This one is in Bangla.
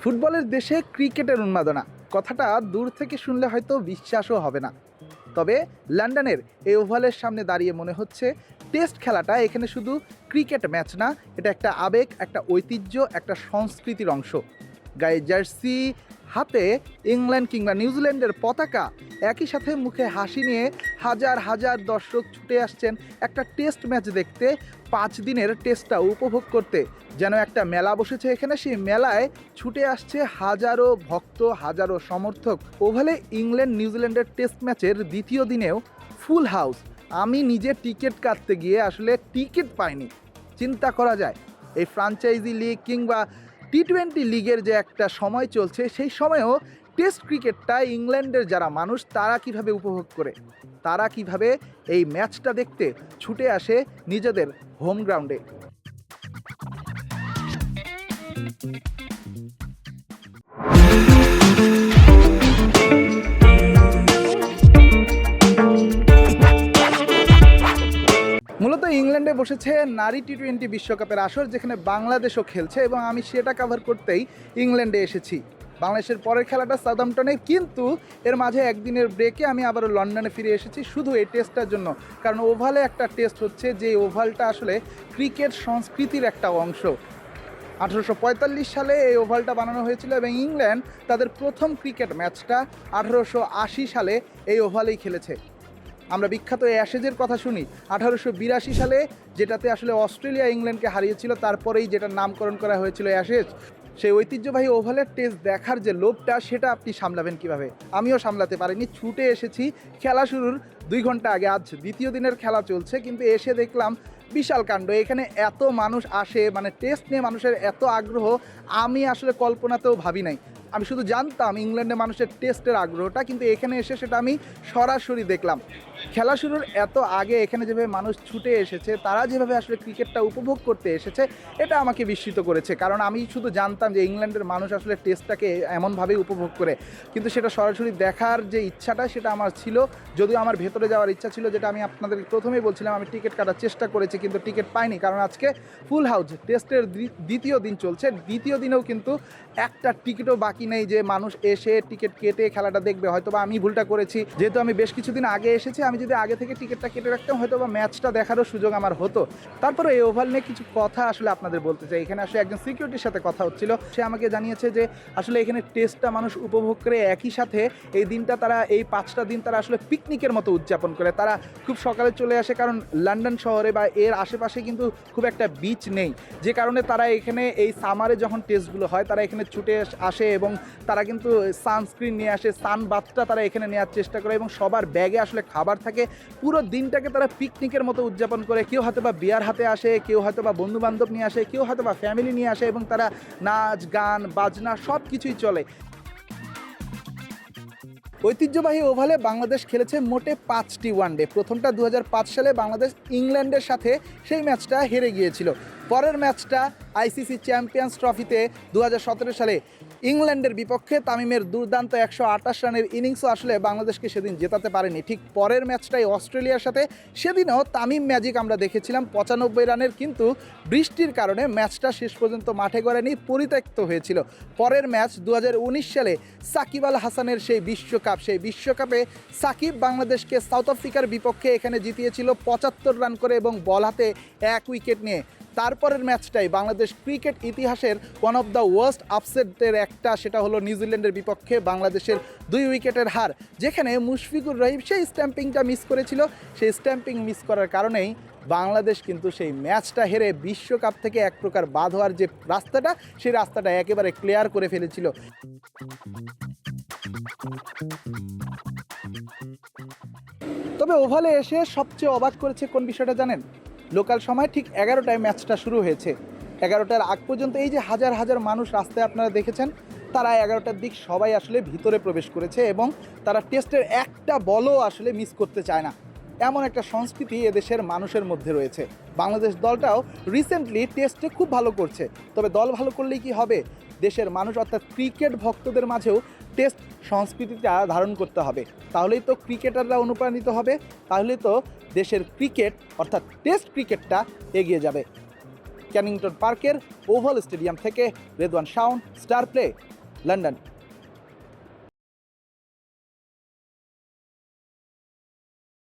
ফুটবলের দেশে ক্রিকেটের উন্মাদনা কথাটা দূর থেকে শুনলে হয়তো বিশ্বাসও হবে না। তবে লন্ডনের এই ওভালের সামনে দাঁড়িয়ে মনে হচ্ছে টেস্ট খেলাটা এখানে শুধু ক্রিকেট ম্যাচ না, এটা একটা আবেগ, একটা ঐতিহ্য, একটা সংস্কৃতির অংশ। গায়ে জার্সি, হাতে ইংল্যান্ড কিংবা নিউজিল্যান্ডের পতাকা, একই সাথে মুখে হাসি নিয়ে হাজার হাজার দর্শক ছুটে আসছেন একটা টেস্ট ম্যাচ দেখতে, 5 দিনের টেস্টটা উপভোগ করতে। যেন একটা মেলা বসেছে এখানে, সেই মেলায় ছুটে আসছে হাজারো ভক্ত, হাজারো সমর্থক। ওভালে ইংল্যান্ড নিউজিল্যান্ডের টেস্ট ম্যাচের দ্বিতীয় দিনেও ফুল হাউস। আমি নিজে টিকিট কাটতে গিয়ে আসলে টিকিট পাইনি। চিন্তা করা যায় এই ফ্র্যাঞ্চাইজি লিগ কিংবা টি-20 লিগের যে একটা সময় চলছে, সেই সময়েও টেস্ট ক্রিকেটটা ইংল্যান্ডের যারা মানুষ তারা কিভাবে উপভোগ করে, তারা কিভাবে এই ম্যাচটা দেখতে ছুটে আসে নিজেদের হোম গ্রাউন্ডে। মূলত ইংল্যান্ডে বসেছে নারী টি-20 বিশ্বকাপের আসর, যেখানে বাংলাদেশও খেলছে এবং আমি সেটা কভার করতেই ইংল্যান্ডে এসেছি। বাংলাদেশের পরের খেলাটা সাউদাম্পটনে, কিন্তু এর মাঝে একদিনের ব্রেকে আমি আবারও লন্ডনে ফিরে এসেছি শুধু এই টেস্টটার জন্য। কারণ ওভালে একটা টেস্ট হচ্ছে, যে ওভালটা আসলে ক্রিকেট সংস্কৃতির একটা অংশ। 1845 সালে এই ওভালটা বানানো হয়েছিল এবং ইংল্যান্ড তাদের প্রথম ক্রিকেট ম্যাচটা 1880 সালে এই ওভালেই খেলেছে। আমরা বিখ্যাত অ্যাশেজের কথা শুনি 1882 সালে, যেটাতে আসলে অস্ট্রেলিয়া ইংল্যান্ডকে হারিয়েছিল, তারপরেই যেটার নামকরণ করা হয়েছিল অ্যাশেজ। সেই ঐতিহ্যবাহী ওভালের টেস্ট দেখার যে লোভটা, সেটা আপনি সামলাবেন কিভাবে? আমিও সামলাতে পারিনি। ছুটে এসেছি খেলা শুরুর 2 ঘন্টা আগে। আজ দ্বিতীয় দিনের খেলা চলছে, কিন্তু এসে দেখলাম বিশাল কাণ্ড। এখানে এত মানুষ আসে, মানে টেস্ট নিয়ে মানুষের এত আগ্রহ আমি আসলে কল্পনাতেও ভাবি নাই। আমি শুধু জানতাম ইংল্যান্ডে মানুষের টেস্টের আগ্রহটা, কিন্তু এখানে এসে সেটা আমি সরাসরি দেখলাম। খেলা শুরুর এত আগে এখানে যেভাবে মানুষ ছুটে এসেছে, তারা যেভাবে আসলে ক্রিকেটটা উপভোগ করতে এসেছে, এটা আমাকে বিস্মিত করেছে। কারণ আমি শুধু জানতাম যে ইংল্যান্ডের মানুষ আসলে টেস্টটাকে এমনভাবেই উপভোগ করে, কিন্তু সেটা সরাসরি দেখার যে ইচ্ছাটা সেটা আমার ছিল। যদিও আমার ভেতরে যাওয়ার ইচ্ছা ছিল, যেটা আমি আপনাদের প্রথমেই বলছিলাম, আমি টিকিট কাটার চেষ্টা করেছি কিন্তু টিকিট পাইনি। কারণ আজকে ফুল হাউস, টেস্টের দ্বিতীয় দিন চলছে। দ্বিতীয় দিনেও কিন্তু একটা টিকিটও বাকি নেই যে মানুষ এসে টিকিট কেটে খেলাটা দেখবে। হয়তোবা আমি ভুলটা করেছি, যেহেতু আমি বেশ কিছুদিন আগে এসেছি, আমি যদি আগে থেকে টিকিটটা কেটে রাখতাম হয়তোবা ম্যাচটা দেখারও সুযোগ আমার হতো। তারপরে এই ওভাল নিয়ে কিছু কথা আসলে আপনাদের বলতে চাই। এখানে আসলে একজন সিকিউরিটির সাথে কথা হচ্ছিল, সে আমাকে জানিয়েছে যে আসলে এখানে টেস্টটা মানুষ উপভোগ করে, একই সাথে এই দিনটা তারা, এই 5টা দিন তারা আসলে পিকনিকের মতো উদযাপন করে। তারা খুব সকালে চলে আসে, কারণ লন্ডন শহরে বা এর আশেপাশে কিন্তু খুব একটা বিচ নেই, যে কারণে তারা এখানে এই সামারে যখন টেস্টগুলো হয় তারা এখানে ছুটে আসে এবং তারা কিন্তু সানস্ক্রিন নিয়ে আসে, সানবাথটা তারা এখানে নেওয়ার চেষ্টা করে এবং সবার ব্যাগে আসলে খাবার থাকে। পুরো দিনটাকে তারা পিকনিকের মতো উদযাপন করে। কেউ হয়তো বা বিয়ার হাতে আসে, কেউ হয়তো বা বন্ধু বান্ধব নিয়ে আসে, কেউ হয়তো বা ফ্যামিলি নিয়ে আসে এবং তারা নাচ গান বাজনা সব কিছুই চলে। ঐতিহ্যবাহী ওভালে বাংলাদেশ খেলেছে মোটে 5টি ওয়ানডে। প্রথমটা 2005 সালে বাংলাদেশ ইংল্যান্ডের সাথে, সেই ম্যাচটা হেরে গিয়েছিল। পরের ম্যাচটা আইসিসি চ্যাম্পিয়ন্স ট্রফিতে 2017 সালে ইংল্যান্ডের বিপক্ষে তামিমের দুর্দান্ত 128 রানের ইনিংসও আসলে বাংলাদেশকে সেদিন জেতাতে পারেনি। ঠিক পরের ম্যাচটাই অস্ট্রেলিয়ার সাথে, সেদিনও তামিম ম্যাজিক আমরা দেখেছিলাম 95 রানের, কিন্তু বৃষ্টির কারণে ম্যাচটা শেষ পর্যন্ত মাঠে গড়ায়নি, পরিত্যক্ত হয়েছিল। পরের ম্যাচ 2019 সালে সাকিব আল হাসানের সেই বিশ্বকাপ, সেই বিশ্বকাপে সাকিব বাংলাদেশকে সাউথ আফ্রিকার বিপক্ষে এখানে জিতিয়েছিল 75 রান করে এবং বল হাতে 1 উইকেট নিয়ে। তারপরের ম্যাচটাই বাংলাদেশ ক্রিকেট ইতিহাসের ওয়ান অফ দ্য ওয়ার্স্ট আপসেটের একটা, সেটা হলো নিউজিল্যান্ডের বিপক্ষে বাংলাদেশের 2 উইকেটের হার, যেখানে মুশফিকুর রহিম সেই স্ট্যাম্পিংটা মিস করেছিল। সেই স্ট্যাম্পিং মিস করার কারণেই বাংলাদেশ কিন্তু সেই ম্যাচটা হেরে বিশ্বকাপ থেকে এক প্রকার বাদ হওয়ার যে রাস্তাটা, সেই রাস্তাটা একেবারে ক্লিয়ার করে ফেলেছিল। তবে ওভালে এসে সবচেয়ে অবাক করেছে কোন বিষয়টা জানেন? লোকাল সময় ঠিক 11টায় ম্যাচটা শুরু হয়েছে। 11টার আগ পর্যন্ত এই যে হাজার হাজার মানুষ রাস্তায় আপনারা দেখেছেন, তারা 11টার দিক সবাই আসলে ভিতরে প্রবেশ করেছে এবং তারা টেস্টের একটা বলও আসলে মিস করতে চায় না। এমন একটা সংস্কৃতি এদেশের মানুষের মধ্যে রয়েছে। বাংলাদেশ দলটাও রিসেন্টলি টেস্টে খুব ভালো করছে। তবে দল ভালো করলেই কি হবে? দেশের মানুষ অর্থাৎ ক্রিকেট ভক্তদের মাঝেও টেস্ট সংস্কৃতিটা ধারণ করতে হবে। তাহলেই তো ক্রিকেটাররা অনুপ্রাণিত হবে, তাহলেই তো দেশের ক্রিকেট অর্থাৎ টেস্ট ক্রিকেটটা এগিয়ে যাবে। ক্যানিংটন পার্কের ওভাল স্টেডিয়াম থেকে Redwan Shaon, star play, London.